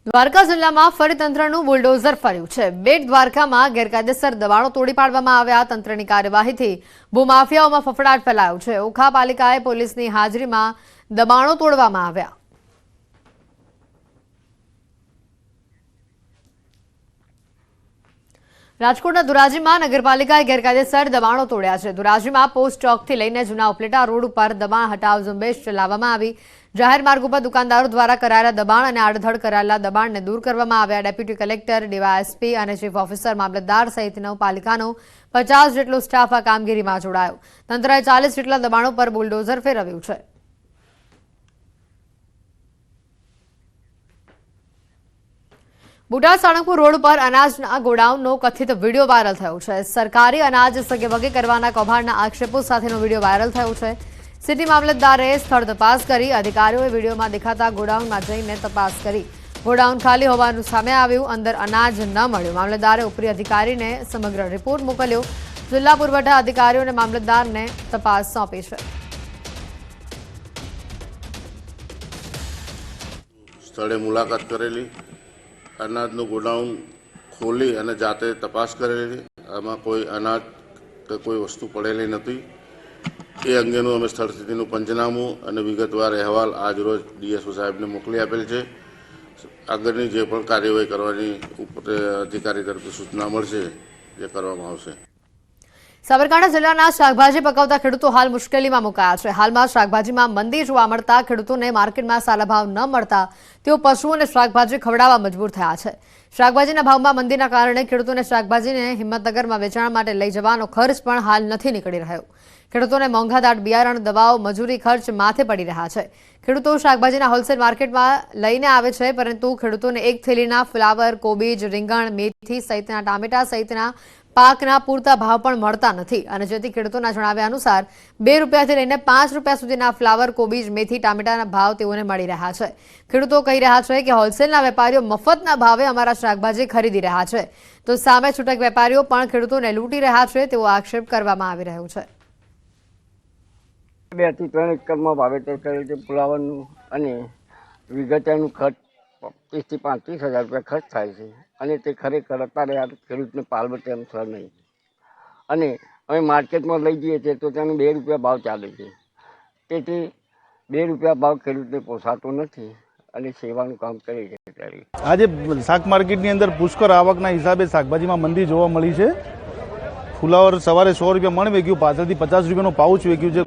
દ્વારકા જિલ્લામાં ફરી તંત્રનું બુલડોઝર ફર્યું છે। બેટ દ્વારકામાં ગેરકાયદેસર દબાણો તોડી પાડવામાં આવ્યા। તંત્રની કાર્યવાહીથી ભૂમાફિયાઓમાં ફફડાટ ફેલાયો છે। ઓખા પાલિકાએ પોલીસની હાજરીમાં દબાણો તોડવામાં આવ્યા। રાજકોટના ધોરાજીમાં નગરપાલિકાએ ગેરકાયદેસર દબાણો તોડ્યા છે। ધોરાજીમાં પોસ્ટ ચોકથી લઈને જૂના ઉપલેટા રોડ ઉપર દબાણ હટાવ ઝુંબેશ ચલાવવામાં આવી। જાહેર માર્ગ ઉપર દુકાનદારો દ્વારા કરાયેલા દબાણ અને આડધડ કરાયેલા દબાણને દૂર કરવામાં આવ્યા। ડેપ્યુટી કલેક્ટર, ડીવાયએસપી અને ચીફ ઓફિસર, મામલતદાર સહિતનો પાલિકાનો 50 જેટલો સ્ટાફ આ કામગીરીમાં જોડાયો। તંત્રએ 40 જેટલા દબાણો પર બુલડોઝર ફેરવ્યું છે। બોટાદ સાળંગપુર રોડ પર અનાજના ગોડાઉનનો કથિત વિડીયો વાયરલ થયો છે। સરકારી અનાજ સગેવગે કરવાના કૌભાંડના આક્ષેપો સાથેનો વિડીયો વાયરલ થયો છે। સિટી મામલતદારે સ્થળ તપાસ કરી। અધિકારીઓએ વિડીયોમાં દેખાતા ગોડાઉનમાં જઈને તપાસ કરી। ગોડાઉન ખાલી હોવાનું સામે આવ્યું। અંદર અનાજ ન મળ્યું। મામલતદારે ઉપરી અધિકારીને સમગ્ર રિપોર્ટ મોકલ્યો। જિલ્લા પુરવઠા અધિકારીઓ અને મામલતદારને તપાસ સોંપી છે। સ્થળે મુલાકાત કરેલી, અનાજનું ગોડાઉન ખોલી અને જાતે તપાસ કરેલી। આમાં કોઈ અનાજ કે કોઈ વસ્તુ પડેલી નથી। એ અંગેનું અમે સ્થળ સ્થિતિનું પંચનામું અને વિગતવાર અહેવાલ આજરોજ ડીએસઓ સાહેબને મોકલી આપેલ છે। આગળની જે પણ કાર્યવાહી કરવાની અધિકારી તરફથી સૂચના મળશે જે કરવામાં આવશે। સાબરકાંઠા જિલ્લાના શાકભાજી પકવતા ખેડૂતો હાલ મુશ્કેલીમાં મુકાયા છે। હાલમાં શાકભાજીમાં મંદી જોવા મળતા ખેડૂતોને માર્કેટમાં સારા ભાવ ન મળતા તેઓ પશુઓને શાકભાજી ખવડાવવા મજબૂર થયા છે। શાકભાજીના ભાવમાં મંદીના કારણે ખેડૂતોને શાકભાજીને હિંમતનગરમાં વેચાણ માટે લઈ જવાનો ખર્ચ પણ હાલ નથી નીકળી રહ્યો। ખેડૂતોને મોંઘાદાટ બિયારણ, દવાઓ, મજૂરી ખર્ચ માથે પડી રહ્યા છે। ખેડૂતો શાકભાજીના હોલસેલ માર્કેટમાં લઈને આવે છે, પરંતુ ખેડૂતોને એક થેલીના ફ્લાવર, કોબીજ, રીંગણ, મેથી સહિતના ટામેટા સહિતના પાકના પૂરતા ભાવ પણ મળતા નથી અને જેથી ખેડૂતોના જણાવ્યા અનુસાર 2 રૂપિયાથી લઈને 5 રૂપિયા સુધીના ફ્લાવર, કોબીજ, મેથી, ટામેટાના ભાવ તેઓને મળી રહ્યા છે। ખેડૂતો કહી રહ્યા છે કે હોલસેલના વેપારીઓ મફતના ભાવે અમારા શાકભાજી ખરીદી રહ્યા છે, તો સામે છૂટક વેપારીઓ પણ ખેડૂતોને લૂંટી રહ્યા છે તેવો આક્ષેપ કરવામાં આવી રહ્યો છે। 2 થી 3 એકરમાં વાવેતર કરેલ છે ફુલાવરનું અને વિઘટાનું ખર્ચ 25 થી 35 હજાર રૂપિયા ખર્ચ થાય છે અને તે ખરેખર અત્યારે આ ખેડૂતને પાલબતે એમ થશે નહીં અને અમે માર્કેટમાં લઈ જઈએ છીએ તો તેનો 2 રૂપિયા ભાવ ચાલે છે। તેથી 2 રૂપિયા ભાવ ખેડૂતને પોસાતો નથી અને સેવાનું કામ કરે છે। ત્યારે આજે શાક માર્કેટની અંદર પુષ્કળ આવકના હિસાબે શાકભાજીમાં મંદી જોવા મળી છે। ફુલાવર સવારે 100 રૂપિયા મણ વેચ્યું, પાછળથી 50 રૂપિયાનો પાઉચ વેચ્યું છે।